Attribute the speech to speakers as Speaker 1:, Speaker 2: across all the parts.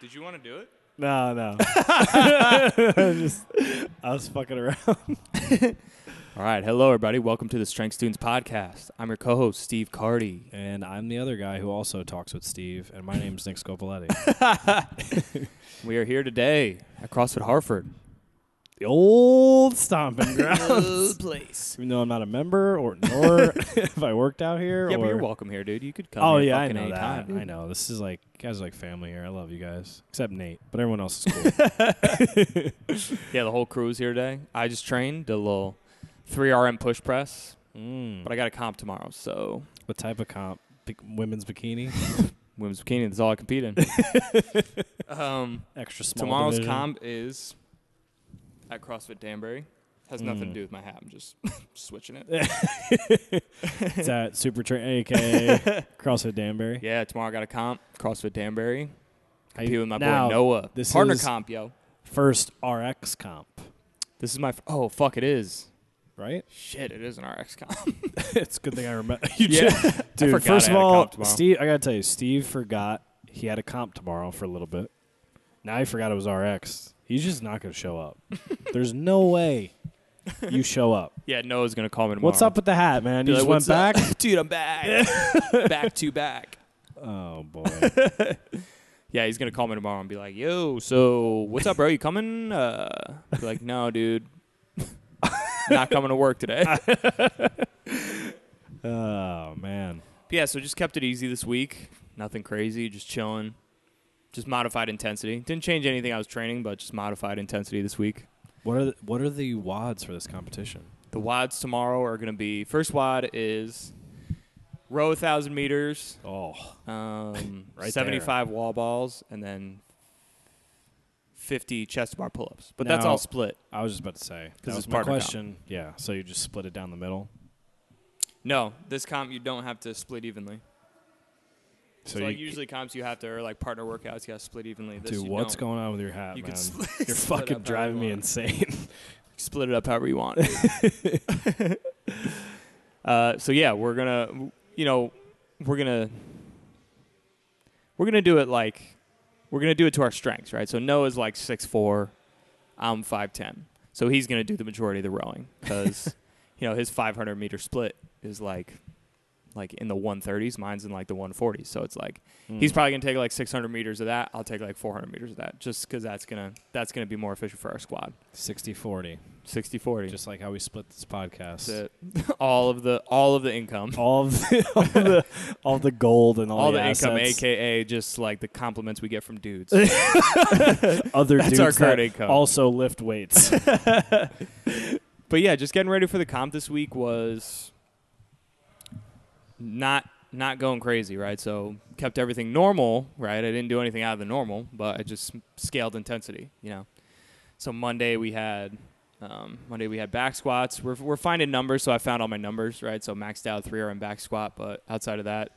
Speaker 1: Did you want to do it?
Speaker 2: No. I was fucking around.
Speaker 1: All right. Hello, everybody. Welcome to the Strength Students podcast. I'm your co-host, Steve Carty.
Speaker 2: And I'm the other guy who also talks with Steve, and my name's Nick Scopoletti.
Speaker 1: We are here today at CrossFit Hartford.
Speaker 2: The old stomping grounds.
Speaker 1: Old place.
Speaker 2: Even though I'm not a member, nor if I worked out here.
Speaker 1: Yeah,
Speaker 2: or...
Speaker 1: but you're welcome here, dude. You could come
Speaker 2: Oh,
Speaker 1: here
Speaker 2: yeah, I
Speaker 1: fucking
Speaker 2: know
Speaker 1: anytime,
Speaker 2: that.
Speaker 1: dude.
Speaker 2: I know. This is like, you guys are like family here. I love you guys. Except Nate, but everyone else is cool.
Speaker 1: Yeah, the whole crew is here today. I just trained, did a little 3RM push press, but I got a comp tomorrow, so.
Speaker 2: What type of comp? Women's bikini?
Speaker 1: Women's bikini, that's all I compete in.
Speaker 2: Extra small
Speaker 1: Tomorrow's
Speaker 2: division.
Speaker 1: comp is at CrossFit Danbury. Has nothing to do with my hat. I'm just switching it.
Speaker 2: It's at Super Train, a.k.a. CrossFit Danbury.
Speaker 1: Yeah, tomorrow I got a comp, CrossFit Danbury. Compete with my
Speaker 2: Now,
Speaker 1: boy Noah.
Speaker 2: this
Speaker 1: Partner
Speaker 2: is-
Speaker 1: comp, yo.
Speaker 2: First RX comp,
Speaker 1: This is my oh, fuck, it is.
Speaker 2: right?
Speaker 1: Shit, it is an RX comp.
Speaker 2: It's a good thing I remember.
Speaker 1: Yeah.
Speaker 2: Dude,
Speaker 1: forgot
Speaker 2: first
Speaker 1: I
Speaker 2: of
Speaker 1: had a
Speaker 2: all,
Speaker 1: comp tomorrow.
Speaker 2: Steve, I got to tell you, Steve forgot he had a comp tomorrow for a little bit. Now he forgot it was RX. He's just not going to show up. There's no way you show up.
Speaker 1: Yeah, Noah's going to call me tomorrow.
Speaker 2: What's up with the hat, man?
Speaker 1: Be
Speaker 2: You
Speaker 1: like,
Speaker 2: just went
Speaker 1: "What's
Speaker 2: back?
Speaker 1: up?" Dude, I'm back. Back to back.
Speaker 2: Oh, boy.
Speaker 1: Yeah, he's going to call me tomorrow and be like, yo, so what's up, bro? You coming? Be like, no, dude. Not coming to work today.
Speaker 2: Oh, man.
Speaker 1: Yeah, so just kept it easy this week. Nothing crazy, just chilling. Just modified intensity. Didn't change anything I was training, but just modified intensity this week.
Speaker 2: What are the WODs for this competition?
Speaker 1: The WODs tomorrow are going to be, first WOD is row 1,000 meters,
Speaker 2: Oh, right
Speaker 1: 75 wall balls, and then 50 chest bar pull-ups. But that's
Speaker 2: Now-
Speaker 1: all split.
Speaker 2: I was just about to say. That
Speaker 1: it's
Speaker 2: was my
Speaker 1: partner comp.
Speaker 2: question. Yeah, so you just split it down the middle?
Speaker 1: No, this comp you don't have to split evenly. So like
Speaker 2: you,
Speaker 1: usually comps you have to, or like partner workouts, you have to split evenly. This
Speaker 2: dude,
Speaker 1: you
Speaker 2: what's
Speaker 1: don't.
Speaker 2: going on with your hat,
Speaker 1: You
Speaker 2: man?
Speaker 1: can split
Speaker 2: You're
Speaker 1: split
Speaker 2: fucking
Speaker 1: up however
Speaker 2: driving
Speaker 1: you
Speaker 2: me
Speaker 1: want.
Speaker 2: insane.
Speaker 1: Split it up however you want. So yeah, we're gonna do it like we're gonna do it to our strengths, right? So Noah's like 6'4", I'm 5'10", so he's gonna do the majority of the rowing because his 500 meter split is like in the 130s, mine's in like the 140s, so it's like he's probably gonna take like 600 meters of that. I'll take like 400 meters of that, just because that's gonna be more efficient for our squad.
Speaker 2: 60-40.
Speaker 1: 60-40.
Speaker 2: Just like how we split this podcast.
Speaker 1: That's it. all of the income.
Speaker 2: All of the gold and
Speaker 1: All
Speaker 2: the
Speaker 1: the income,
Speaker 2: assets.
Speaker 1: a.k.a. just like the compliments we get from dudes.
Speaker 2: Other
Speaker 1: That's
Speaker 2: dudes
Speaker 1: our current
Speaker 2: that
Speaker 1: income.
Speaker 2: also lift weights.
Speaker 1: But yeah, just getting ready for the comp this week was not going crazy, right? So kept everything normal, right? I didn't do anything out of the normal, but I just scaled intensity, So Monday we had back squats. We're finding numbers, so I found all my numbers, right? So maxed out 3RM back squat, but outside of that,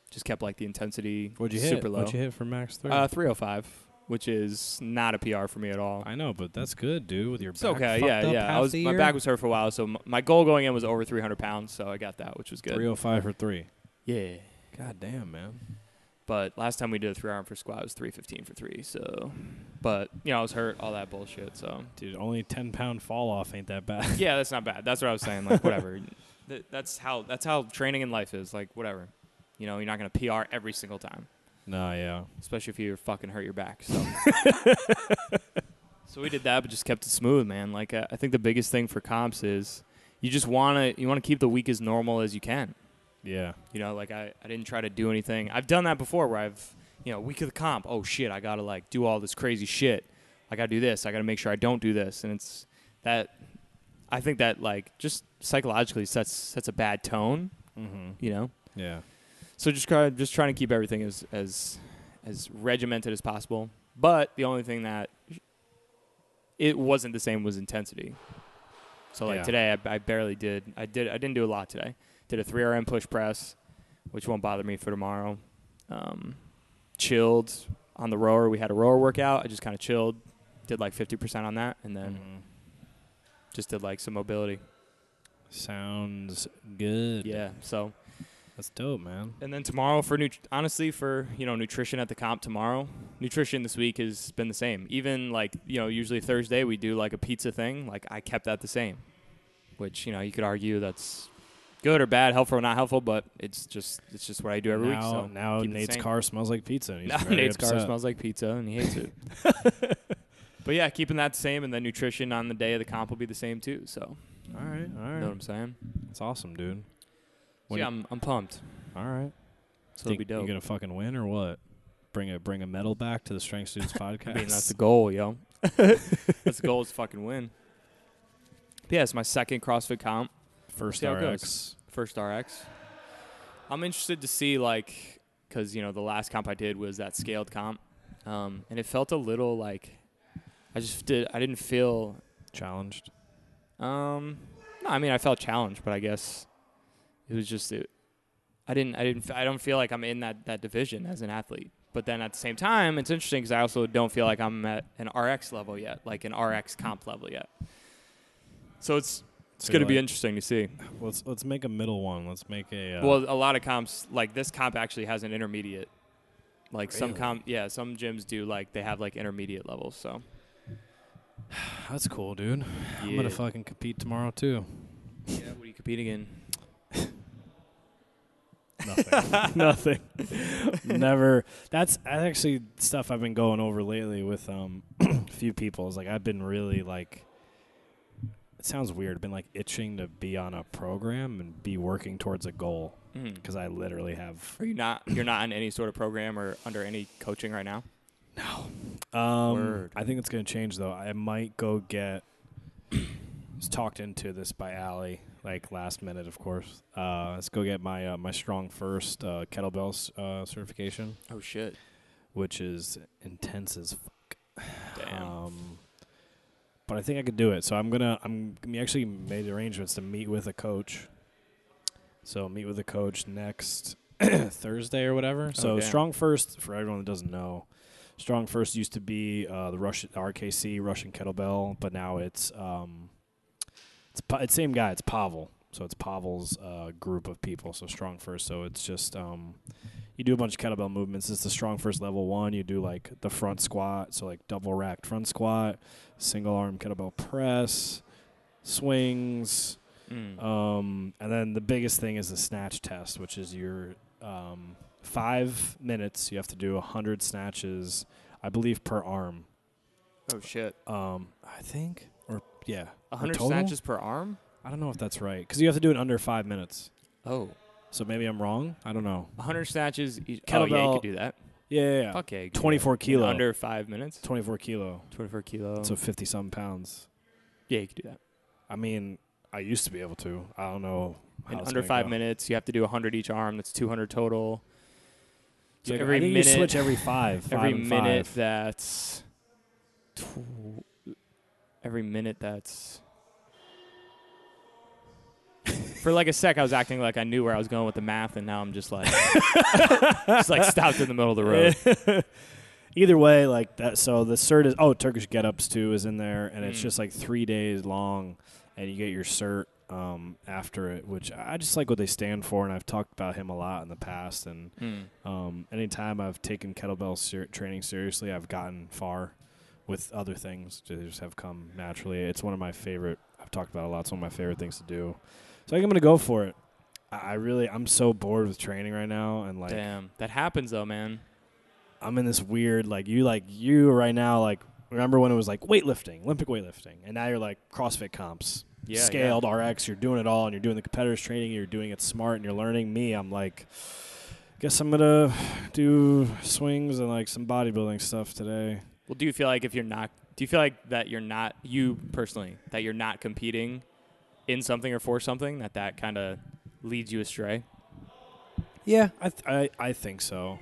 Speaker 1: just kept like the intensity
Speaker 2: What'd you
Speaker 1: super
Speaker 2: hit?
Speaker 1: low.
Speaker 2: What'd you hit for max 3?
Speaker 1: 305, which is not a PR for me at all.
Speaker 2: I know, but that's good, dude. With your
Speaker 1: It's
Speaker 2: back
Speaker 1: okay,
Speaker 2: fucked
Speaker 1: yeah.
Speaker 2: up half the
Speaker 1: My
Speaker 2: year.
Speaker 1: back was hurt for a while, so my goal going in was over 300 pounds, so I got that, which was good.
Speaker 2: 305 for 3.
Speaker 1: Yeah.
Speaker 2: God damn, man.
Speaker 1: But last time we did a 3RM for squat, it was 315 for 3. So, but I was hurt, all that bullshit. So,
Speaker 2: Dude, only 10-pound fall off ain't that bad.
Speaker 1: yeah, that's not bad. That's what I was saying. Like, whatever. That's how training in life is. Like, whatever. You're not gonna PR every single time,
Speaker 2: No, yeah.
Speaker 1: especially if you fucking hurt your back. So, so we did that, but just kept it smooth, man. Like, I think the biggest thing for comps is you just wanna keep the week as normal as you can.
Speaker 2: Yeah.
Speaker 1: Like I didn't try to do anything. I've done that before where I've, week of the comp, oh shit, I got to like do all this crazy shit. I got to do this. I got to make sure I don't do this. And it's that, I think that like just psychologically sets a bad tone,
Speaker 2: Yeah.
Speaker 1: So just trying to keep everything as regimented as possible. But the only thing that it wasn't the same was intensity. So like today I barely did. I didn't do a lot today. Did a 3RM push press, which won't bother me for tomorrow. Chilled on the rower. We had a rower workout. I just kind of chilled, did like 50% on that, and then just did like some mobility.
Speaker 2: Sounds good.
Speaker 1: Yeah. So
Speaker 2: That's dope, man.
Speaker 1: And then tomorrow for honestly for nutrition at the comp tomorrow. Nutrition this week has been the same. Even like usually Thursday we do like a pizza thing. Like I kept that the same, which you could argue that's good or bad, helpful or not helpful, but it's just what I do every week. So
Speaker 2: now Nate's car smells like pizza. And he's very
Speaker 1: Nate's
Speaker 2: upset.
Speaker 1: car smells like pizza and he hates it. But yeah, keeping that the same, and then nutrition on the day of the comp will be the same too. So
Speaker 2: all right.
Speaker 1: You know what I'm saying?
Speaker 2: That's awesome, dude.
Speaker 1: So yeah, I'm pumped.
Speaker 2: All right.
Speaker 1: So it'll be dope.
Speaker 2: You gonna fucking win or what? Bring a medal back to the Strength Students podcast.
Speaker 1: I mean, that's the goal, yo. That's the goal is fucking win. But yeah, it's my second CrossFit comp.
Speaker 2: First RX.
Speaker 1: First RX. I'm interested to see because the last comp I did was that scaled comp, and it felt a little like I didn't feel
Speaker 2: challenged.
Speaker 1: No, I mean I felt challenged, but I guess it was just I don't feel like I'm in that division as an athlete. But then at the same time, it's interesting because I also don't feel like I'm at an RX level yet, like an RX comp level yet. So it's going to be interesting to see.
Speaker 2: Let's make a middle one. Let's make a.
Speaker 1: Well, a lot of comps like this comp actually has an intermediate. Like
Speaker 2: really?
Speaker 1: Some gyms do they have intermediate levels. So
Speaker 2: that's cool, dude.
Speaker 1: Yeah.
Speaker 2: I'm gonna fucking compete tomorrow too.
Speaker 1: Yeah, what are you competing in?
Speaker 2: Nothing. Never. That's actually stuff I've been going over lately with a few people. Is I've been really it sounds weird. I've been itching to be on a program and be working towards a goal because I literally have.
Speaker 1: Are you not? You're not on any sort of program or under any coaching right now?
Speaker 2: No.
Speaker 1: Word.
Speaker 2: I think it's gonna change though. I might go get. Was talked into this by Allie. Last minute, of course. Let's go get my my Strong First kettlebell certification.
Speaker 1: Oh shit!
Speaker 2: Which is intense as fuck.
Speaker 1: Damn.
Speaker 2: But I think I could do it. So I'm actually made arrangements to meet with a coach. So meet with a coach next Thursday or whatever. So Strong First, for everyone that doesn't know, Strong First used to be the RKC Russian kettlebell, but now it's same guy. It's Pavel. So it's Pavel's group of people. So Strong First. So it's just you do a bunch of kettlebell movements. It's the Strong First level 1. You do the front squat. So double racked front squat, single arm kettlebell press, swings. And then the biggest thing is the snatch test, which is your 5 minutes. You have to do 100 snatches, I believe, per arm.
Speaker 1: Oh shit.
Speaker 2: I think. Yeah.
Speaker 1: 100 snatches per arm?
Speaker 2: I don't know if that's right. Because you have to do it under 5 minutes.
Speaker 1: Oh.
Speaker 2: So maybe I'm wrong? I don't know.
Speaker 1: 100 snatches.
Speaker 2: Kettlebell.
Speaker 1: Oh, yeah, you could do that.
Speaker 2: Yeah.
Speaker 1: Okay.
Speaker 2: 24 kilo.
Speaker 1: Under 5 minutes?
Speaker 2: 24 kilo.
Speaker 1: 24 kilo.
Speaker 2: So 50-some pounds.
Speaker 1: Yeah, you could do that.
Speaker 2: I mean, I used to be able to. I don't know how it's
Speaker 1: under 5 minutes, you have to do 100 each arm. That's 200 total. So
Speaker 2: yeah,
Speaker 1: every minute.
Speaker 2: You switch every 5.
Speaker 1: Every minute, that's... Every minute, that's... For a sec, I was acting like I knew where I was going with the math, and now I'm just stopped in the middle of the road.
Speaker 2: Either way, that. So the cert is Turkish Get-Ups too is in there, and it's just 3 days long, and you get your cert after it, which I just like what they stand for, and I've talked about him a lot in the past. And anytime I've taken kettlebell training seriously, I've gotten far with other things. They just have come naturally. It's one of my favorite. I've talked about it a lot. It's one of my favorite things to do. So I think I'm going to go for it. I'm so bored with training right now. And
Speaker 1: damn, that happens though, man.
Speaker 2: I'm in this weird, you right now, remember when it was weightlifting, Olympic weightlifting, and now you're CrossFit comps, scaled RX, you're doing it all, and you're doing the competitors training, you're doing it smart, and you're learning. Me, I'm guess I'm going to do swings and some bodybuilding stuff today.
Speaker 1: Well, do you feel like that you're not, you personally, that you're not competing in something or for something, that kind of leads you astray?
Speaker 2: Yeah, I think so.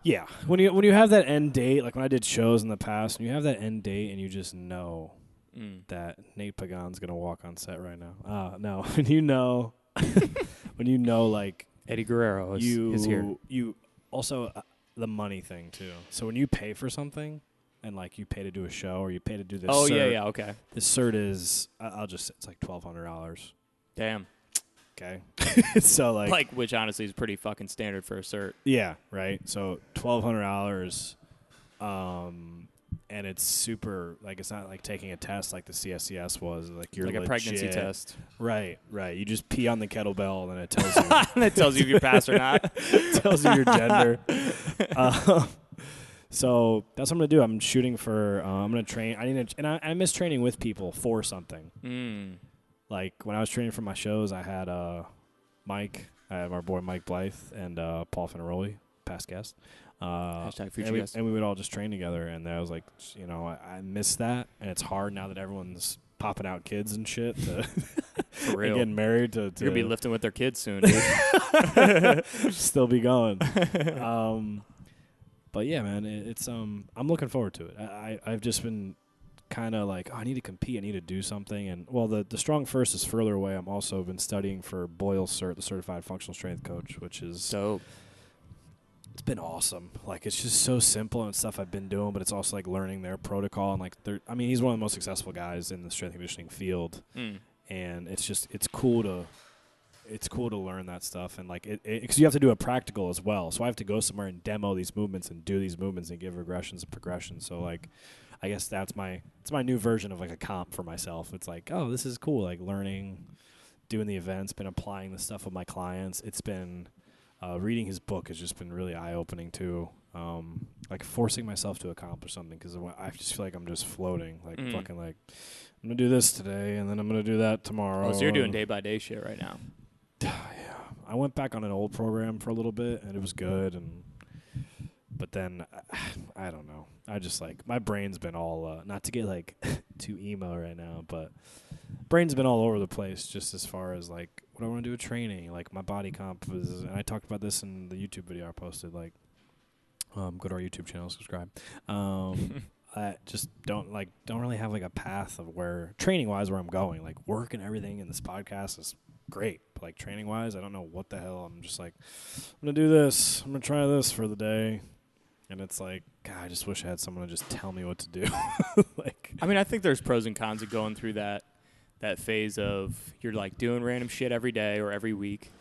Speaker 2: Yeah, when you have that end date, when I did shows in the past, when you have that end date and you just know that Nate Pagan's gonna walk on set right now. No, when you know,
Speaker 1: Eddie Guerrero is here.
Speaker 2: You also the money thing too. So when you pay for something, and you pay to do a show or you pay to do this.
Speaker 1: Oh cert, yeah, okay.
Speaker 2: This cert is it's $1,200.
Speaker 1: Damn.
Speaker 2: Okay. So
Speaker 1: like which honestly is pretty fucking standard for a cert.
Speaker 2: Yeah, right. So $1,200, and it's super, like, it's not like taking a test like the CSCS was. Like, you're
Speaker 1: like
Speaker 2: legit.
Speaker 1: A pregnancy test.
Speaker 2: Right. You just pee on the kettlebell, and it tells you.
Speaker 1: And it tells you if you pass or not.
Speaker 2: It tells you your gender. So that's what I'm gonna do. I'm shooting for. I'm gonna train. I miss training with people for something. Like when I was training for my shows, I had Mike. I had our boy Mike Blythe and Paul Finaroli, past guest.
Speaker 1: Hashtag future guest.
Speaker 2: And we would all just train together. And I was like, I miss that. And it's hard now that everyone's popping out kids and shit.
Speaker 1: For real.
Speaker 2: And getting married to
Speaker 1: You're going to be lifting with their kids soon, dude.
Speaker 2: Still be going. But yeah, man, it's I'm looking forward to it. I've just been kind of like, I need to compete, I need to do something. And well, the Strong First is further away. I'm also been studying for Boyle Cert, the Certified Functional Strength Coach, which is
Speaker 1: dope.
Speaker 2: It's been awesome. Like, it's just so simple and stuff I've been doing, but it's also like learning their protocol and like he's one of the most successful guys in the strength and conditioning field. And it's cool to learn that stuff, and like because you have to do a practical as well. So I have to go somewhere and demo these movements and do these movements and give regressions and progressions. So like, I guess it's my new version of like a comp for myself. It's like, oh, this is cool. Like learning, doing the events, been applying the stuff with my clients. It's been reading his book has just been really eye opening too. Like forcing myself to accomplish something, because I just feel like I'm just floating. Like fucking like, I'm gonna do this today and then I'm gonna do that tomorrow.
Speaker 1: Oh, so you're doing day by day shit right now.
Speaker 2: Yeah, I went back on an old program for a little bit, and it was good, but then I don't know. I just like my brain's been all not to get like too emo right now, but brain's been all over the place just as far as like what I want to do with training. Like my body comp was, and I talked about this in the YouTube video I posted. Like, go to our YouTube channel, subscribe. I just don't really have like a path of where training wise where I'm going. Like work and everything in this podcast is great, but like training wise, I don't know what the hell. I'm just like, I'm gonna do this, I'm gonna try this for the day, and it's like, God, I just wish I had someone to just tell me what to do. Like,
Speaker 1: I mean, I think there's pros and cons of going through that phase of you're like doing random shit every day or every week.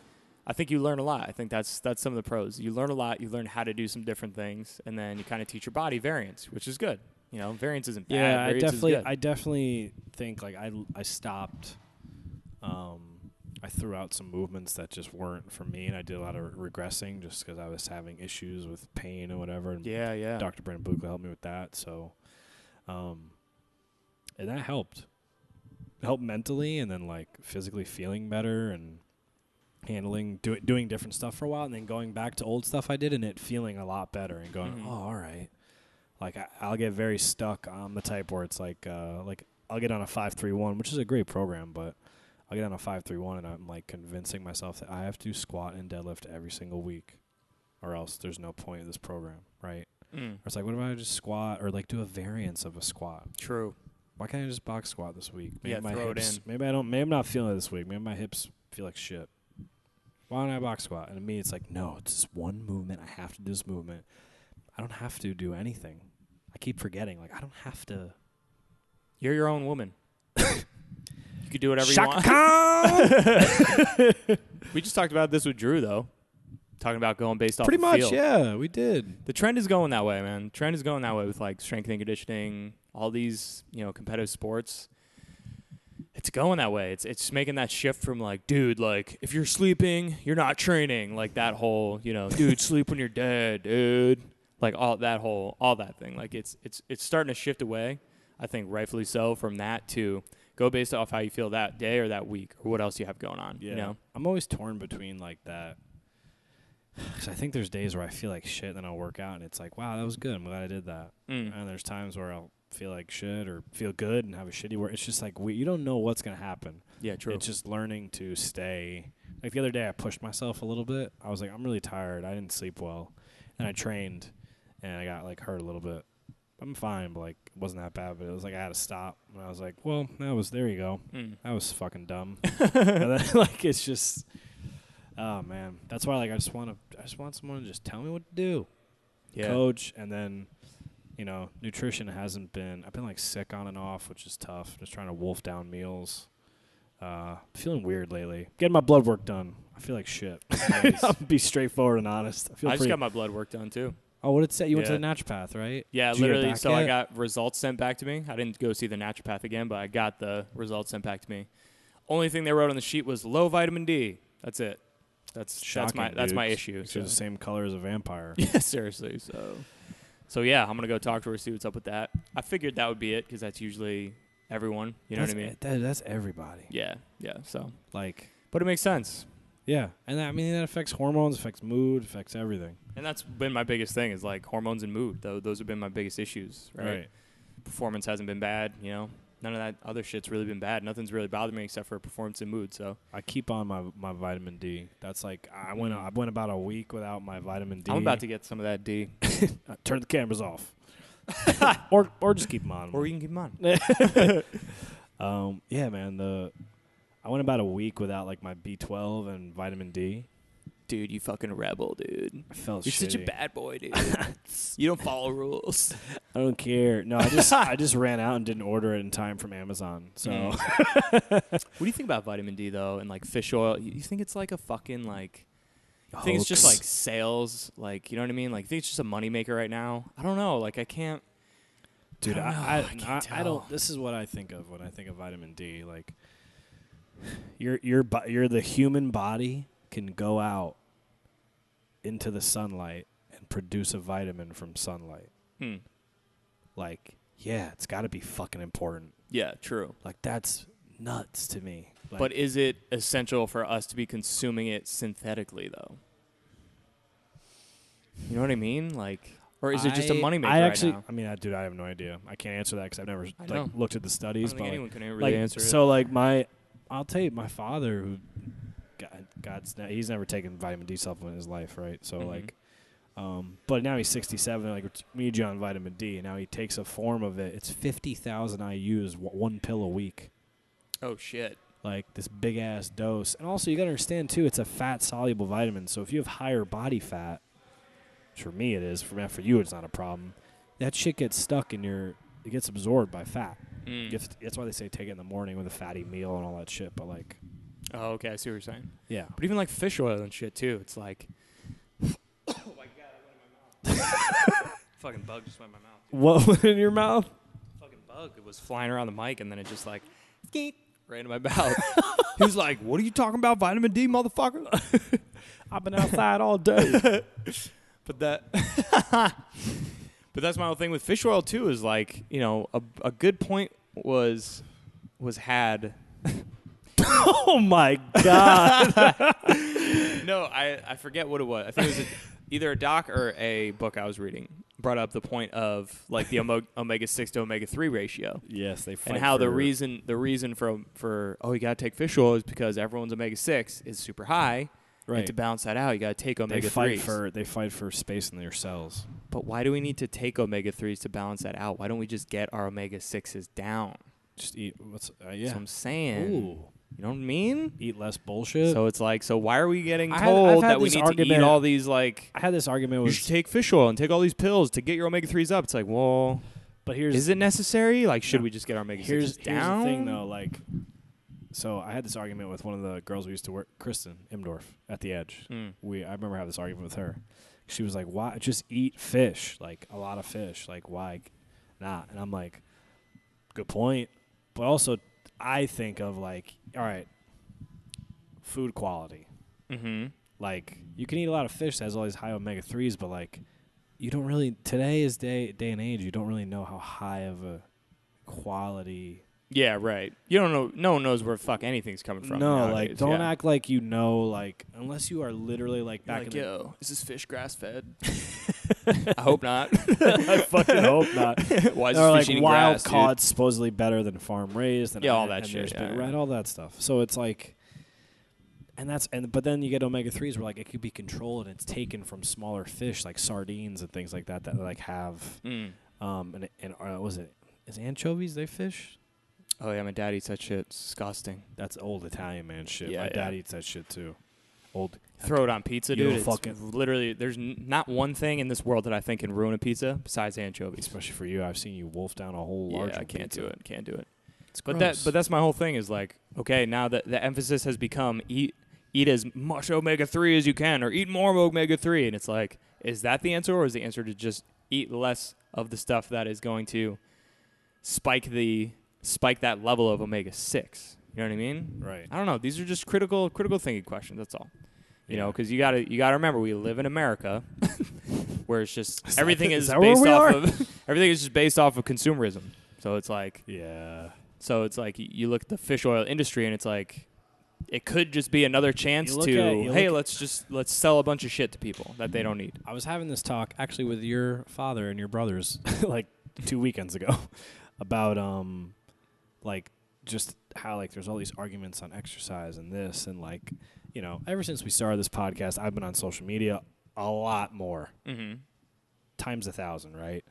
Speaker 1: I think you learn a lot. I think that's some of the pros. You learn a lot. You learn how to do some different things, and then you kind of teach your body variance, which is good. Variance isn't bad.
Speaker 2: Yeah,
Speaker 1: variance
Speaker 2: I definitely think like I stopped. I threw out some movements that just weren't for me, and I did a lot of regressing just because I was having issues with pain and whatever. And
Speaker 1: yeah.
Speaker 2: Dr. Brandon Buchla helped me with that, so, and that helped. It helped mentally, and then like physically feeling better and handling, doing different stuff for a while, and then going back to old stuff I did and it feeling a lot better and going, oh, all right. Like I'll get very stuck. I'm the type where it's like I'll get on a 5-3-1, which is a great program, but I'll get on a 5-3-1 and I'm like convincing myself that I have to squat and deadlift every single week, or else there's no point of this program, right? Or it's like, what if I just squat or like do a variance of a squat?
Speaker 1: True.
Speaker 2: Why can't I just box squat this week? Maybe my
Speaker 1: throw
Speaker 2: hips,
Speaker 1: it in.
Speaker 2: Maybe I'm not feeling it this week. Maybe my hips feel like shit. Why don't I box squat? And to me, it's like, no, it's just one movement. I have to do this movement. I don't have to do anything. I keep forgetting. Like, I don't have to.
Speaker 1: You're your own woman. You could do whatever
Speaker 2: Shaka
Speaker 1: you want. We just talked about this with Drew, though. Talking about going based off
Speaker 2: Pretty
Speaker 1: the
Speaker 2: much,
Speaker 1: field.
Speaker 2: yeah, we did.
Speaker 1: The trend is going that way, man. Trend is going that way with like strength and conditioning, all these, competitive sports. It's going that way. It's making that shift from like, dude, like if you're sleeping, you're not training. Like that whole, dude, sleep when you're dead, dude. Like all that thing. Like it's starting to shift away. I think rightfully so from that to go based off how you feel that day or that week or what else you have going on.
Speaker 2: Yeah. I'm always torn between like that. Because I think there's days where I feel like shit, then I'll work out, and it's like, wow, that was good. I'm glad I did that. And there's times where I'll feel like shit or feel good and have a shitty work. It's just like you don't know what's going to happen.
Speaker 1: Yeah, true.
Speaker 2: It's just learning to stay. Like the other day I pushed myself a little bit. I was like, I'm really tired. I didn't sleep well. And I trained, and I got like hurt a little bit. I'm fine, but like it wasn't that bad. But it was like I had to stop. And I was like, well, there you go. That was fucking dumb. And then like it's just... Oh man, that's why like I just want someone to just tell me what to do, coach, and then, nutrition hasn't been. I've been like sick on and off, which is tough. Just trying to wolf down meals. Feeling weird lately. Getting my blood work done. I feel like shit. I'll be straightforward and honest.
Speaker 1: I just got my blood work done too.
Speaker 2: Oh, what did it say? You went to the naturopath, right?
Speaker 1: Yeah, literally. So I got results sent back to me. I didn't go see the naturopath again, but I got the results sent back to me. Only thing they wrote on the sheet was low vitamin D. That's it. That's my issue.
Speaker 2: She's the same color as a vampire.
Speaker 1: Yeah, seriously. So yeah, I'm gonna go talk to her, see what's up with that. I figured that would be it because that's usually everyone. You know what I mean?
Speaker 2: That's everybody.
Speaker 1: Yeah. So
Speaker 2: like,
Speaker 1: but it makes sense.
Speaker 2: Yeah, and that affects hormones, affects mood, affects everything.
Speaker 1: And that's been my biggest thing is like hormones and mood. Those have been my biggest issues, right? Performance hasn't been bad, you know. None of that other shit's really been bad. Nothing's really bothered me except for performance and mood. So
Speaker 2: I keep on my vitamin D. That's like I went about a week without my vitamin D.
Speaker 1: I'm about to get some of that D.
Speaker 2: Turn the cameras off, or just keep them on.
Speaker 1: Or you can keep them on.
Speaker 2: Yeah, man. I went about a week without like my B12 and vitamin D.
Speaker 1: Dude, you fucking rebel, dude.
Speaker 2: I felt
Speaker 1: You're
Speaker 2: shitty.
Speaker 1: such a bad boy, dude. You don't follow rules.
Speaker 2: I don't care. No, I just ran out and didn't order it in time from Amazon. So,
Speaker 1: what do you think about vitamin D though, and like fish oil? You think it's like a fucking like? I think it's just like sales, like you know what I mean? Like, I think it's just a moneymaker right now. I don't know. Like, I can't.
Speaker 2: Dude,
Speaker 1: I can't tell.
Speaker 2: I don't. This is what I think of when I think of vitamin D. Like, you're the human body can go out into the sunlight and produce a vitamin from sunlight. Like, yeah, it's got to be fucking important.
Speaker 1: Yeah, true.
Speaker 2: Like, that's nuts to me. Like,
Speaker 1: but is it essential for us to be consuming it synthetically, though? You know what I mean? Like, or is it just a moneymaker right now?
Speaker 2: I mean, dude, I have no idea. I can't answer that because I've never looked at the studies.
Speaker 1: I don't think anyone can really
Speaker 2: like,
Speaker 1: answer it.
Speaker 2: So, like, I'll tell you, my father, who he's never taken vitamin D supplement in his life, right? So, like, but now he's 67, like, we need you on vitamin D, and now he takes a form of it. It's 50,000 IUs, one pill a week.
Speaker 1: Oh, shit.
Speaker 2: Like, this big-ass dose. And also, you got to understand, too, it's a fat-soluble vitamin, so if you have higher body fat, which for me it is, for you it's not a problem, that shit gets stuck in it gets absorbed by fat. That's why they say take it in the morning with a fatty meal and all that shit, but, like...
Speaker 1: Oh, okay, I see what you're saying.
Speaker 2: Yeah.
Speaker 1: But even, like, fish oil and shit, too, it's like... Oh, my God, I went in my mouth. Fucking bug just went in my mouth. Dude.
Speaker 2: What went in your mouth?
Speaker 1: Fucking bug. It was flying around the mic, and then it just, like, skeet, right into my mouth. He was like, what are you talking about, vitamin D, motherfucker?
Speaker 2: I've been outside all day.
Speaker 1: But that's my whole thing with fish oil, too, is, like, you know, a good point was had...
Speaker 2: Oh, my God.
Speaker 1: No, I forget what it was. I think it was either a doc or a book I was reading brought up the point of like the omega-6 to omega-3 ratio.
Speaker 2: Yes, they fight
Speaker 1: and how the reason for you got to take fish oil is because everyone's omega-6 is super high. Right. And to balance that out, you got to take omega-3s.
Speaker 2: They fight for space in their cells.
Speaker 1: But why do we need to take omega-3s to balance that out? Why don't we just get our omega-6s down?
Speaker 2: Just eat That's what
Speaker 1: I'm saying.
Speaker 2: Ooh.
Speaker 1: You know what I mean?
Speaker 2: Eat less bullshit.
Speaker 1: So it's like, so why are we getting told that we need to eat all these, like...
Speaker 2: I had this argument with...
Speaker 1: You should take fish oil and take all these pills to get your omega-3s up. It's like, well...
Speaker 2: But
Speaker 1: is it necessary? Like, should we just get our omega-6s down?
Speaker 2: Here's the thing, though. Like, so I had this argument with one of the girls we used to work, Kristen Imdorf, at The Edge. I remember having this argument with her. She was like, why? Just eat fish. Like, a lot of fish. Like, why not? And I'm like, good point. But also... I think of, like, all right, food quality. Like, you can eat a lot of fish that has all these high omega-3s, but, like, you don't really, today is day and age, you don't really know how high of a quality.
Speaker 1: Yeah, right. You don't know, no one knows where fuck anything's coming from.
Speaker 2: No,
Speaker 1: nowadays.
Speaker 2: like, don't act like you know, like, unless you are literally, like, back in
Speaker 1: yo, is this fish grass-fed? I hope not.
Speaker 2: I fucking hope not.
Speaker 1: Why is
Speaker 2: or
Speaker 1: this fish
Speaker 2: like
Speaker 1: eating
Speaker 2: wild
Speaker 1: grass,
Speaker 2: caught's supposedly better than farm raised, and
Speaker 1: all that shit,
Speaker 2: right? All that stuff. So it's like, but then you get omega-3s where like it could be controlled and it's taken from smaller fish like sardines and things like that like have is anchovies they fish?
Speaker 1: Oh yeah, my dad eats that shit. It's disgusting.
Speaker 2: That's old Italian man shit.
Speaker 1: Yeah,
Speaker 2: my dad eats that shit too.
Speaker 1: Throw it on pizza, dude. It's literally, there's not one thing in this world that I think can ruin a pizza besides anchovies.
Speaker 2: Especially for you. I've seen you wolf down a whole large pizza.
Speaker 1: I can't do it. Can't do it. But that's my whole thing is like, okay, now that the emphasis has become eat as much omega-3 as you can, or eat more omega-3, and it's like, is that the answer, or is the answer to just eat less of the stuff that is going to spike that level of omega-6? You know what I mean?
Speaker 2: Right.
Speaker 1: I don't know. These are just critical thinking questions. That's all. You know, because you gotta remember, we live in America, where it's just everything is just based off of consumerism. So it's like, So it's like you look at the fish oil industry, and it's like, it could just be another chance let's sell a bunch of shit to people that they don't need.
Speaker 2: I was having this talk actually with your father and your brothers like 2 weekends ago about like just how like there's all these arguments on exercise and this, and like, you know, ever since we started this podcast, I've been on social media a lot more, times 1,000, right?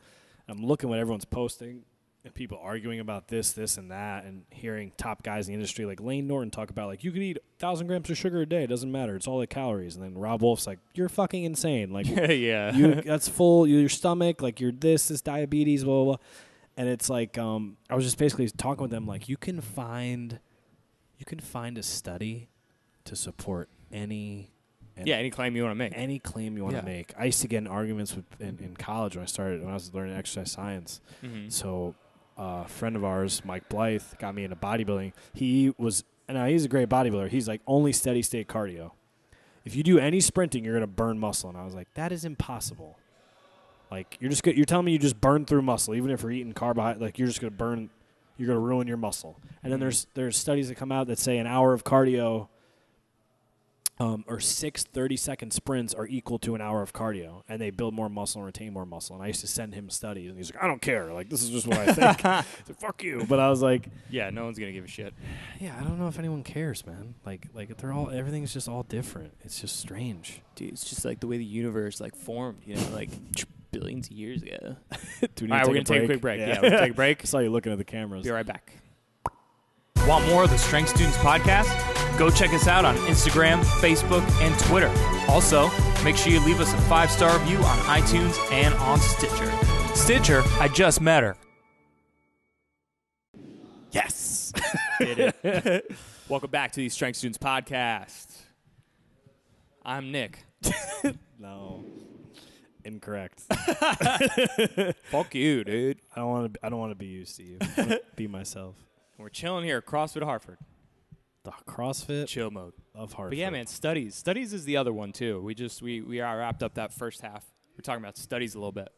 Speaker 2: I'm looking what everyone's posting and people arguing about this, and that, and hearing top guys in the industry like Lane Norton talk about like, you could eat 1,000 grams of sugar a day, it doesn't matter, it's all the calories. And then Rob Wolf's like, you're fucking insane, like that's full, your stomach, like you're this diabetes, blah blah blah. And it's like, I was just basically talking with them like, you can find a study to support any
Speaker 1: claim you want to make.
Speaker 2: Any claim you want to make. I used to get in arguments in college when I was learning exercise science. So a friend of ours, Mike Blythe, got me into bodybuilding. He's a great bodybuilder. He's like, only steady state cardio. If you do any sprinting, you're going to burn muscle. And I was like, that is impossible. Like, you're telling me you just burn through muscle, even if you're eating carbohydrate. Like, you're just going to burn. You're going to ruin your muscle. And then there's studies that come out that say an hour of cardio, or 6 30-second sprints are equal to an hour of cardio, and they build more muscle and retain more muscle. And I used to send him studies, and he's like, I don't care. Like, this is just what I think. So, fuck you. But I was like,
Speaker 1: yeah, no one's gonna give a shit.
Speaker 2: Yeah, I don't know if anyone cares, man. Like everything's just all different. It's just strange,
Speaker 1: dude. It's just like the way the universe like formed, you know, like billions of years ago.
Speaker 2: Dude,
Speaker 1: all right, we're gonna take a quick break. Yeah, we're gonna take a break.
Speaker 2: I saw you looking at the cameras.
Speaker 1: Be right back. Want more of the Strength Students podcast? Go check us out on Instagram, Facebook, and Twitter. Also, make sure you leave us a 5-star review on iTunes and on Stitcher. Stitcher, I just met her. Yes! Did it. Welcome back to the Strength Students podcast. I'm Nick.
Speaker 2: No. Incorrect.
Speaker 1: Fuck you, dude.
Speaker 2: I don't want to be you, Steve. Be myself.
Speaker 1: We're chilling here at CrossFit Hartford.
Speaker 2: The CrossFit
Speaker 1: chill mode
Speaker 2: of Hartford.
Speaker 1: But yeah, man, studies. Studies is the other one too. We are wrapped up that first half. We're talking about studies a little bit.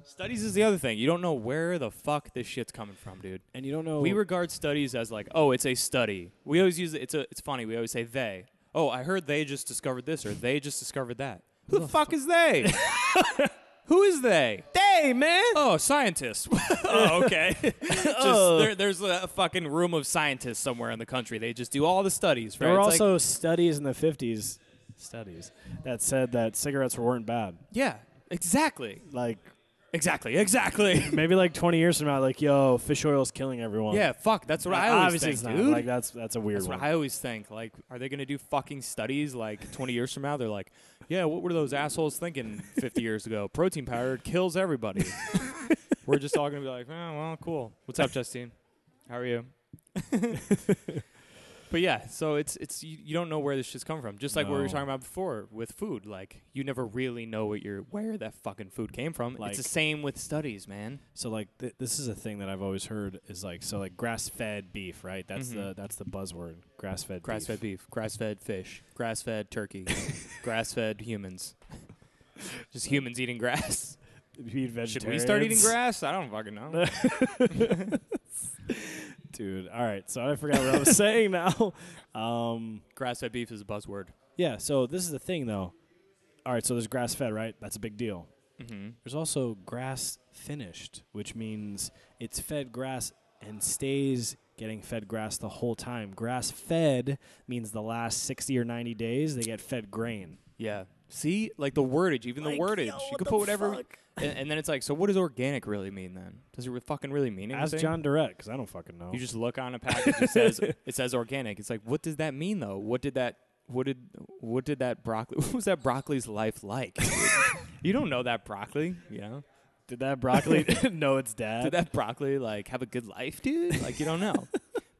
Speaker 1: Studies is the other thing. You don't know where the fuck this shit's coming from, dude.
Speaker 2: And you don't know.
Speaker 1: We regard studies as like, oh, it's a study. We always use it. It's funny. We always say they. Oh, I heard they just discovered this, or they just discovered that. Who the fuck is they? Who is they?
Speaker 2: They, man.
Speaker 1: Oh, scientists. Oh, okay. There's a fucking room of scientists somewhere in the country. They just do all the studies, right?
Speaker 2: There were also studies in the 50s, that said that cigarettes weren't bad.
Speaker 1: Yeah, exactly.
Speaker 2: Like,
Speaker 1: exactly.
Speaker 2: Maybe like 20 years from now, like, yo, fish oil is killing everyone.
Speaker 1: Yeah, fuck. That's what I always
Speaker 2: think,
Speaker 1: dude.
Speaker 2: Like, that's a weird one.
Speaker 1: That's what I always think. Like, are they going to do fucking studies like 20 years from now? They're like, yeah, what were those assholes thinking 50 years ago? Protein powder kills everybody. We're just all going to be like, oh, well, cool. What's up, Justine? How are you? But yeah, so it's you don't know where this shit's coming from. Just like what we were talking about before with food. Like, you never really know where that fucking food came from. Like, it's the same with studies, man.
Speaker 2: So like this is a thing that I've always heard is like, so like grass-fed beef, right? That's the buzzword. Grass-fed
Speaker 1: beef, grass-fed fish, grass-fed turkey, grass-fed humans. Just humans eating grass. Should we start eating grass? I don't fucking know.
Speaker 2: Dude, all right. So I forgot what I was saying now.
Speaker 1: Grass-fed beef is a buzzword.
Speaker 2: Yeah, so this is the thing, though. All right, so there's grass-fed, right? That's a big deal.
Speaker 1: Mm-hmm.
Speaker 2: There's also grass-finished, which means it's fed grass and stays getting fed grass the whole time. Grass-fed means the last 60 or 90 days they get fed grain.
Speaker 1: Yeah. See? Like the wordage, even the wordage. You could put whatever. And then it's like, so what does organic really mean then? Does it fucking really mean anything?
Speaker 2: Ask John Durrett, because I don't fucking know.
Speaker 1: You just look on a package, it says organic. It's like, what does that mean though? What did that broccoli, what was that broccoli's life like? You don't know that broccoli, you know?
Speaker 2: Did that broccoli know its dad?
Speaker 1: Did that broccoli like have a good life, dude? Like, you don't know.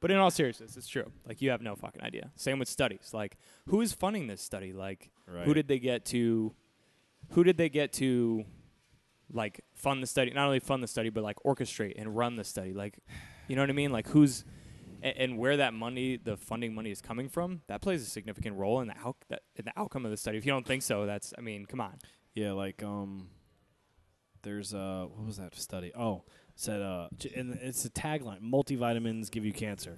Speaker 1: But in all seriousness, it's true. Like, you have no fucking idea. Same with studies. Like, who is funding this study? Like, who did they get to, like, fund the study? Not only fund the study, but, like, orchestrate and run the study. Like, you know what I mean? Like, who's, and where that money, the funding money is coming from, that plays a significant role in the outcome of the study. If you don't think so, that's, I mean, come on.
Speaker 2: Yeah, like, there's, what was that study? Oh, said, and it's a tagline, multivitamins give you cancer.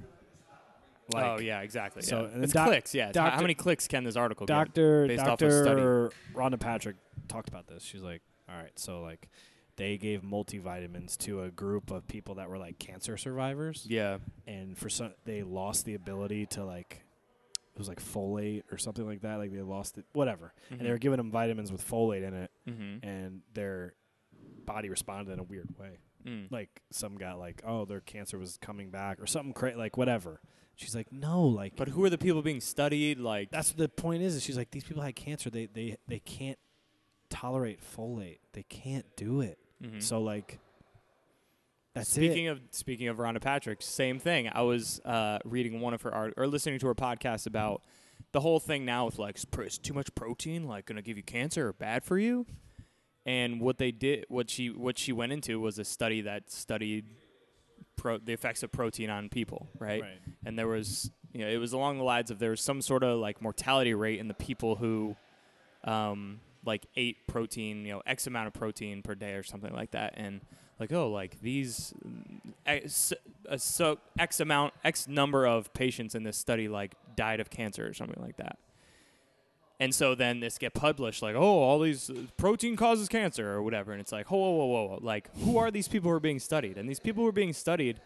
Speaker 1: Like, oh, yeah, exactly.
Speaker 2: So,
Speaker 1: yeah. It's clicks, yeah. How many clicks can this article get based off a study?
Speaker 2: Rhonda Patrick talked about this. She's like, all right, so, like, they gave multivitamins to a group of people that were, like, cancer survivors.
Speaker 1: Yeah.
Speaker 2: And for some, they lost the ability to, like, it was, like, folate or something like that. Like, they lost it, whatever. Mm-hmm. And they were giving them vitamins with folate in it, and their body responded in a weird way. Like, some got, like, oh, their cancer was coming back or something like, whatever. She's like, no, like.
Speaker 1: But who are the people being studied? Like,
Speaker 2: that's what the point is. She's like, these people had cancer. They can't tolerate folate. They can't do it. So, like, that's
Speaker 1: Speaking of Rhonda Patrick, same thing. I was reading one of her or listening to her podcast about the whole thing now with, like, is too much protein, like, going to give you cancer or bad for you? And what they did, what she went into was a study that studied the effects of protein on people, right? And there was, it was along the lines of there was some sort of, like, mortality rate in the people who, like, ate protein, X amount of protein per day or something like that, and like, oh, like, these, so X number of patients in this study, like, died of cancer or something like that. And so then this get published, like, oh, all these protein causes cancer or whatever. And it's like, whoa. Like, who are these people who are being studied? And these people who are being studied,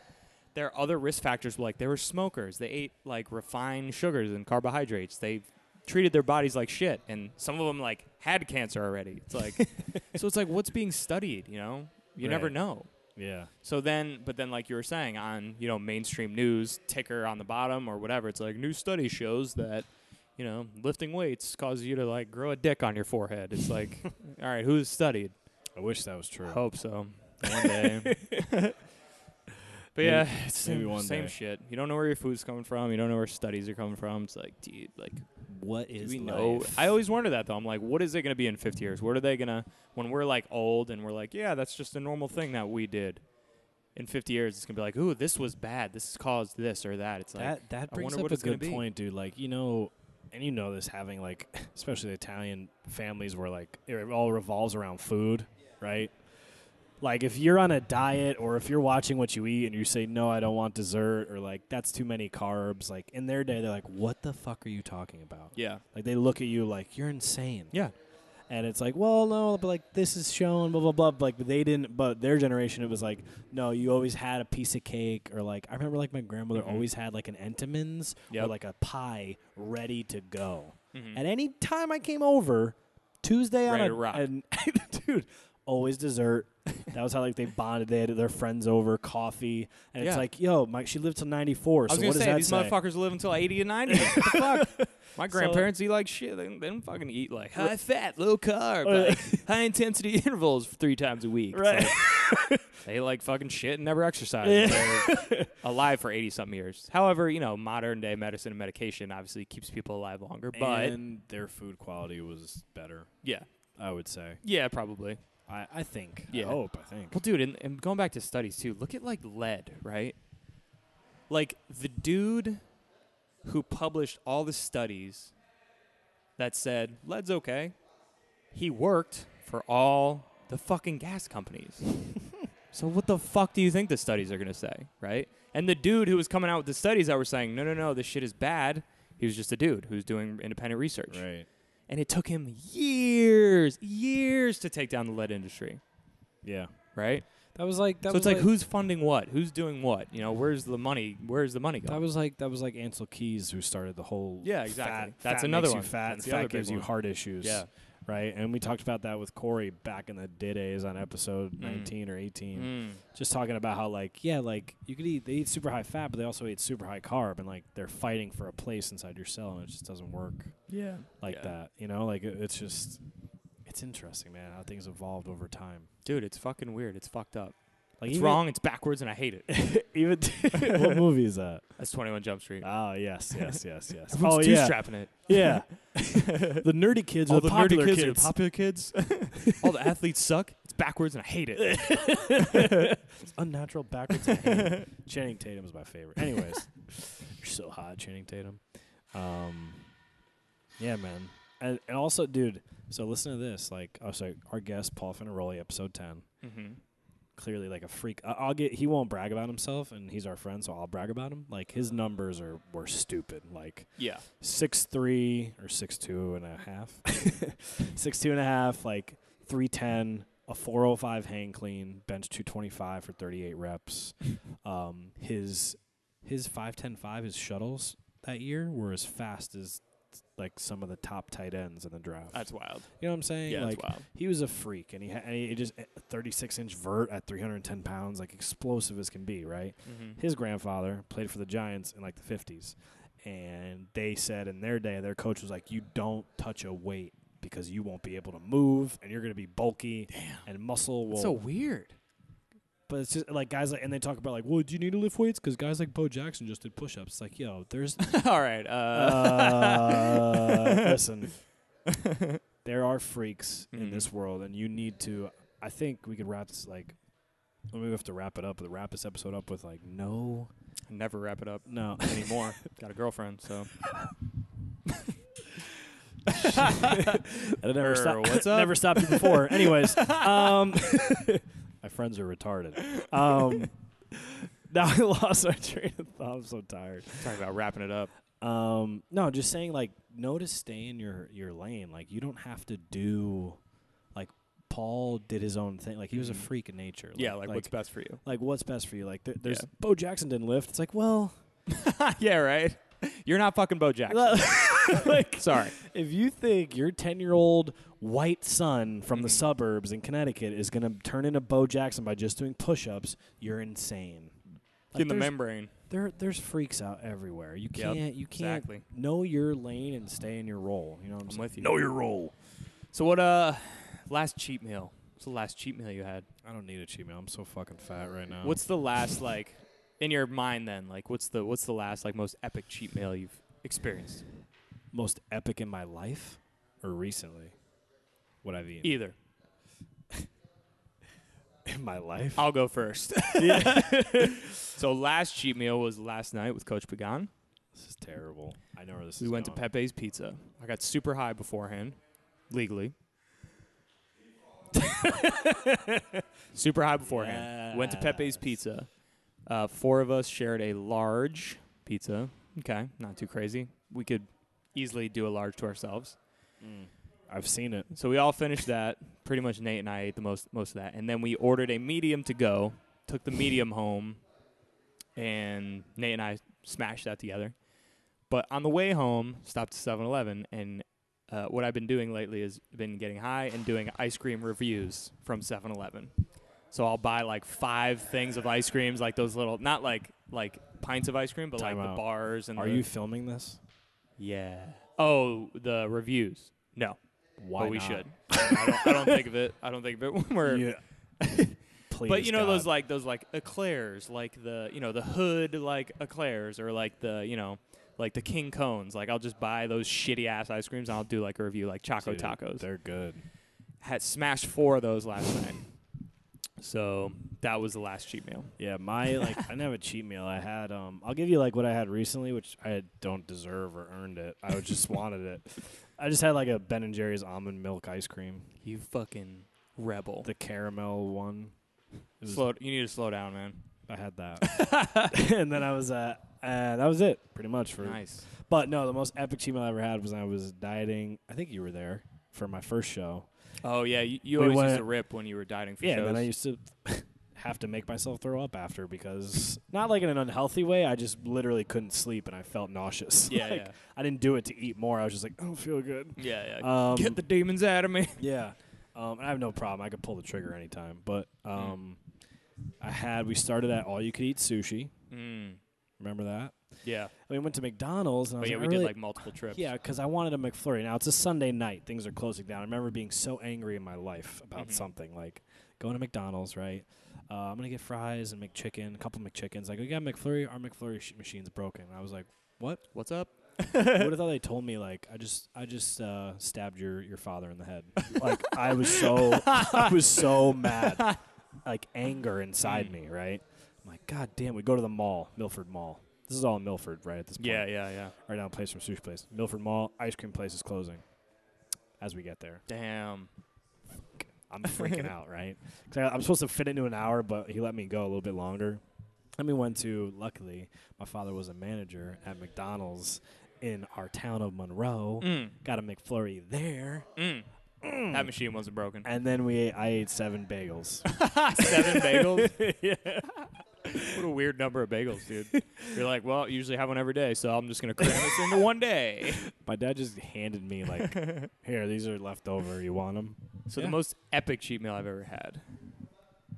Speaker 1: there are other risk factors. Like, they were smokers. They ate, like, refined sugars and carbohydrates. They treated their bodies like shit. And some of them, like, had cancer already. It's like, so it's like, what's being studied, You never know.
Speaker 2: Yeah.
Speaker 1: So then, but then, like you were saying, on, mainstream news, ticker on the bottom or whatever, it's like, new study shows that, lifting weights causes you to, like, grow a dick on your forehead. It's like, all right, who's studied?
Speaker 2: I wish that was true.
Speaker 1: I hope so. One day. But yeah, it's same shit. You don't know where your food's coming from. You don't know where studies are coming from. It's like, dude, like,
Speaker 2: what is
Speaker 1: we
Speaker 2: life?
Speaker 1: know? I always wonder that, though. I'm like, what is it going to be in 50 years? What are they going to, when we're, like, old and we're like, yeah, that's just a normal thing that we did. In 50 years, it's going to be like, ooh, this was bad. This caused this or that. It's like,
Speaker 2: that brings up a good point, dude. Like, and this, having, like, especially Italian families where, like, it all revolves around food, right? Like, if you're on a diet or if you're watching what you eat and you say, no, I don't want dessert, or, like, that's too many carbs, like, in their day, they're like, what the fuck are you talking about?
Speaker 1: Yeah.
Speaker 2: Like, they look at you like, you're insane.
Speaker 1: Yeah.
Speaker 2: And it's like, well, no, but, like, this is shown, blah, blah, blah. Like, but they didn't, but their generation, it was like, no, you always had a piece of cake, or, like, I remember, like, my grandmother always had, like, an Entenmann's or, like, a pie ready to go. At any time I came over, Tuesday on dude, always dessert. That was how, like, they bonded. They had their friends over, coffee, and it's like, yo, she lived till 94.
Speaker 1: I was
Speaker 2: so what does
Speaker 1: say,
Speaker 2: that
Speaker 1: these
Speaker 2: say?
Speaker 1: Motherfuckers live until 80 and 90. What the fuck? My grandparents eat like shit. They don't fucking eat like high fat, low carb, like, high intensity intervals 3 times a week.
Speaker 2: Right.
Speaker 1: Like, they like fucking shit and never exercise. They're alive for 80 something years. However, modern day medicine and medication obviously keeps people alive longer. But
Speaker 2: and their food quality was better.
Speaker 1: Yeah,
Speaker 2: I would say.
Speaker 1: Yeah, probably.
Speaker 2: I think.
Speaker 1: Yeah.
Speaker 2: I think.
Speaker 1: Well, dude, and going back to studies too. Look at, like, lead, right? Like, the dude who published all the studies that said lead's okay, he worked for all the fucking gas companies. So what the fuck do you think the studies are going to say, right? And the dude who was coming out with the studies that were saying, no, this shit is bad, he was just a dude who's doing independent research.
Speaker 2: Right.
Speaker 1: And it took him years to take down the lead industry.
Speaker 2: Yeah.
Speaker 1: Right?
Speaker 2: So it's
Speaker 1: like, who's funding what? Who's doing what? Where's the money going?
Speaker 2: That was like Ansel Keys who started the whole.
Speaker 1: Yeah, exactly.
Speaker 2: That's
Speaker 1: another
Speaker 2: makes
Speaker 1: one.
Speaker 2: You fat.
Speaker 1: That's
Speaker 2: fat gives you heart issues.
Speaker 1: Yeah.
Speaker 2: Right. And we talked about that with Corey back in the days on episode 19 or 18. Just talking about how, like, yeah, like, they eat super high fat, but they also eat super high carb, and, like, they're fighting for a place inside your cell, and it just doesn't work.
Speaker 1: Yeah.
Speaker 2: Like that. Like, it's just, it's interesting, man, how things evolved over time.
Speaker 1: Dude, it's fucking weird. It's fucked up.
Speaker 2: Like
Speaker 1: it's wrong. It's backwards, and I hate it.
Speaker 2: Even what movie is that?
Speaker 1: That's 21 Jump Street.
Speaker 2: Oh yes.
Speaker 1: Everyone's two-strapping it.
Speaker 2: Yeah. The nerdy kids
Speaker 1: All
Speaker 2: are the popular
Speaker 1: nerdy
Speaker 2: kids.
Speaker 1: are the popular kids. All the athletes suck. It's backwards, and I hate it.
Speaker 2: It's unnatural, backwards. I hate it. Channing Tatum is my favorite. Anyways, you're so hot, Channing Tatum. Yeah, man. And also, dude, so listen to this. Like, our guest, Paul Finaroli, episode 10.
Speaker 1: Mm-hmm.
Speaker 2: Clearly, like a freak. He won't brag about himself, and he's our friend, so I'll brag about him. Like, his numbers were stupid. Like, 6'3" or 6'2 and a half. 6'2 and a half, like 310, a 405 hang clean, bench 225 for 38 reps. His 5'10", his shuttles that year were as fast as like some of the top tight ends in the draft.
Speaker 1: That's wild.
Speaker 2: You know what I'm saying?
Speaker 1: Yeah,
Speaker 2: like,
Speaker 1: that's wild.
Speaker 2: He was a freak, and he just 36-inch vert at 310 pounds, like explosive as can be, right?
Speaker 1: Mm-hmm.
Speaker 2: His grandfather played for the Giants in like the 50s, and they said in their day, their coach was like, you don't touch a weight because you won't be able to move, and you're going to be bulky.
Speaker 1: Damn.
Speaker 2: And muscle will.
Speaker 1: That's so weird.
Speaker 2: But it's just like guys like, and they talk about like, well, do you need to lift weights? Because guys like Bo Jackson just did push-ups. It's like, yo, there's.
Speaker 1: All right.
Speaker 2: Listen, there are freaks in this world, and you need to. I think we could wrap this like. We have to wrap it up. Wrap this episode up with like no.
Speaker 1: Never wrap it up.
Speaker 2: No
Speaker 1: anymore. Got a girlfriend, so.
Speaker 2: I never stopped.
Speaker 1: What's up?
Speaker 2: Never stopped you before. Anyways, my friends are retarded. Now I lost my train of thought. I'm so tired.
Speaker 1: Talking about wrapping it up.
Speaker 2: No, just saying like, know to stay in your lane. Like you don't have to do, like Paul did his own thing. Like he was a freak in nature.
Speaker 1: Like what's best for you.
Speaker 2: Like what's best for you. Like there's Bo Jackson didn't lift. It's like, well,
Speaker 1: yeah, right. You're not fucking Bo Jackson.
Speaker 2: Like,
Speaker 1: sorry.
Speaker 2: If you think your 10-year-old white son from the suburbs in Connecticut is going to turn into Bo Jackson by just doing push-ups, you're insane. Like,
Speaker 1: in the membrane.
Speaker 2: There's freaks out everywhere. You can't
Speaker 1: exactly.
Speaker 2: know your lane and stay in your role. You know what I'm saying?
Speaker 1: With you.
Speaker 2: Know your role.
Speaker 1: So what last cheat meal? What's the last cheat meal you had?
Speaker 2: I don't need a cheat meal. I'm so fucking fat right now.
Speaker 1: What's the last like in your mind then? Like what's the last like most epic cheat meal you've experienced?
Speaker 2: Most epic in my life or recently? What I've eaten?
Speaker 1: Either.
Speaker 2: In my life?
Speaker 1: I'll go first. So last cheat meal was last night with Coach Pagan.
Speaker 2: This is terrible. I know where this is
Speaker 1: We went
Speaker 2: going.
Speaker 1: to Pepe's Pizza. I got super high beforehand, legally. Super high beforehand. Went to Pepe's Pizza. 4 of us shared a large pizza. Okay, not too crazy. We could easily do a large to ourselves.
Speaker 2: I've seen it.
Speaker 1: So we all finished that. Pretty much Nate and I ate the most of that. And then we ordered a medium to go, took the medium home, and Nate and I smashed that together. But on the way home, stopped at 7-Eleven, and what I've been doing lately is been getting high and doing ice cream reviews from 7-Eleven. So I'll buy like 5 things of ice creams, like those little, not like pints of ice cream, but
Speaker 2: Time
Speaker 1: like
Speaker 2: out.
Speaker 1: the bars. And
Speaker 2: Are you filming this?
Speaker 1: Yeah. Oh, the reviews. No.
Speaker 2: Why
Speaker 1: but we
Speaker 2: not?
Speaker 1: should. I don't think of it. I don't think of it when we're.
Speaker 2: Yeah. Please,
Speaker 1: but you know
Speaker 2: God.
Speaker 1: those eclairs, like the the hood like eclairs, or like the like the king cones. Like I'll just buy those shitty ass ice creams and I'll do like a review like Choco
Speaker 2: Dude,
Speaker 1: Tacos.
Speaker 2: They're good.
Speaker 1: Had smashed 4 of those last night. So that was the last cheat meal.
Speaker 2: Yeah, I didn't have a cheat meal. I had I'll give you like what I had recently, which I don't deserve or earned it. I just wanted it. I just had like a Ben & Jerry's almond milk ice cream.
Speaker 1: You fucking rebel.
Speaker 2: The caramel one.
Speaker 1: You need to slow down, man.
Speaker 2: I had that. And then I was that was it pretty much for
Speaker 1: Nice.
Speaker 2: But no, the most epic cheat meal I ever had was when I was dieting. I think you were there for my first show.
Speaker 1: Oh yeah, you always used to rip when you were dieting for shows.
Speaker 2: Yeah, and then I used to have to make myself throw up after because not like in an unhealthy way. I just literally couldn't sleep and I felt nauseous.
Speaker 1: Yeah,
Speaker 2: like,
Speaker 1: yeah.
Speaker 2: I didn't do it to eat more. I was just like, I don't feel good.
Speaker 1: Yeah. Get the demons out of me.
Speaker 2: Yeah. And I have no problem. I could pull the trigger anytime. But we started at all you could eat sushi. Remember that?
Speaker 1: Yeah.
Speaker 2: And we went to McDonald's. And I was
Speaker 1: But yeah,
Speaker 2: like,
Speaker 1: we did like multiple trips.
Speaker 2: Yeah, because I wanted a McFlurry. Now, it's a Sunday night. Things are closing down. I remember being so angry in my life about something, like going to McDonald's, right? I'm gonna get fries and McChicken, a couple McChickens. Like, we got McFlurry. Our McFlurry machine's broken. And I was like, what?
Speaker 1: What's up?
Speaker 2: What if they told me like I just stabbed your father in the head? Like, I was so mad, like anger inside me. Right? I'm like, God damn. We go to the mall, Milford Mall. This is all in Milford, right, at this point.
Speaker 1: Yeah.
Speaker 2: Right down the place from sushi place. Milford Mall, ice cream place is closing as we get there.
Speaker 1: Damn.
Speaker 2: I'm freaking out, right? 'Cause I'm supposed to fit into an hour, but he let me go a little bit longer. Then we went to, luckily, my father was a manager at McDonald's in our town of Monroe. Got a McFlurry there.
Speaker 1: That machine wasn't broken.
Speaker 2: And then I ate 7 bagels.
Speaker 1: 7 bagels? Yeah. What a weird number of bagels, dude. You're like, well, usually have one every day, so I'm just going to cram this into one day.
Speaker 2: My dad just handed me, like, here, these are left over. You want them?
Speaker 1: So the most epic cheat meal I've ever had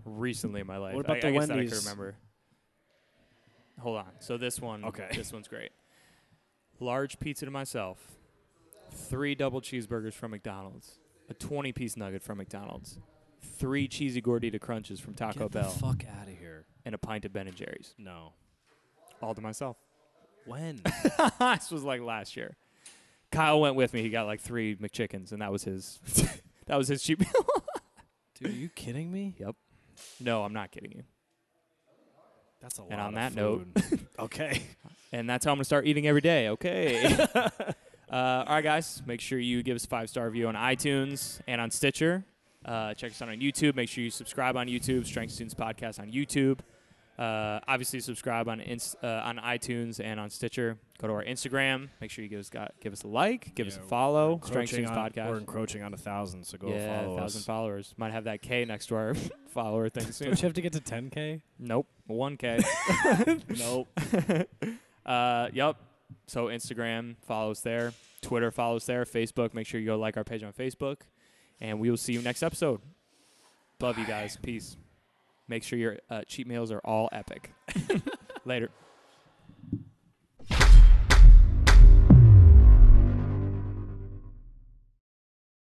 Speaker 1: recently in my life.
Speaker 2: What about the
Speaker 1: I guess
Speaker 2: Wendy's?
Speaker 1: that I can remember. Hold on. So this one,
Speaker 2: Okay.
Speaker 1: This one's great. Large pizza to myself, 3 double cheeseburgers from McDonald's, a 20-piece nugget from McDonald's, 3 cheesy gordita crunches from Taco Bell.
Speaker 2: Get the fuck out of here.
Speaker 1: And a pint of Ben & Jerry's.
Speaker 2: No.
Speaker 1: All to myself.
Speaker 2: When?
Speaker 1: This was like last year. Kyle went with me. He got like 3 McChickens, and that was his cheat meal.
Speaker 2: Dude, are you kidding me?
Speaker 1: Yep. No, I'm not kidding you.
Speaker 2: That's a lot.
Speaker 1: And on
Speaker 2: of
Speaker 1: that
Speaker 2: food.
Speaker 1: note,
Speaker 2: okay.
Speaker 1: And that's how I'm gonna start eating every day. Okay. All right, guys. Make sure you give us a 5-star review on iTunes and on Stitcher. Check us out on YouTube. Make sure you subscribe on YouTube. Strength Students Podcast on YouTube. Obviously, subscribe on iTunes and on Stitcher. Go to our Instagram. Make sure you give us a like, give us a follow. Strength Students Podcast.
Speaker 2: We're encroaching on 1,000, so go follow
Speaker 1: 1,000
Speaker 2: us.
Speaker 1: followers. Might have that K next to our follower thing soon.
Speaker 2: Don't you have to get to 10K?
Speaker 1: Nope, 1K.
Speaker 2: Nope.
Speaker 1: Yep. So Instagram, follow us there. Twitter, follow us there. Facebook, make sure you go like our page on Facebook. And we will see you next episode. Love you guys. Peace. Make sure your cheat meals are all epic. Later.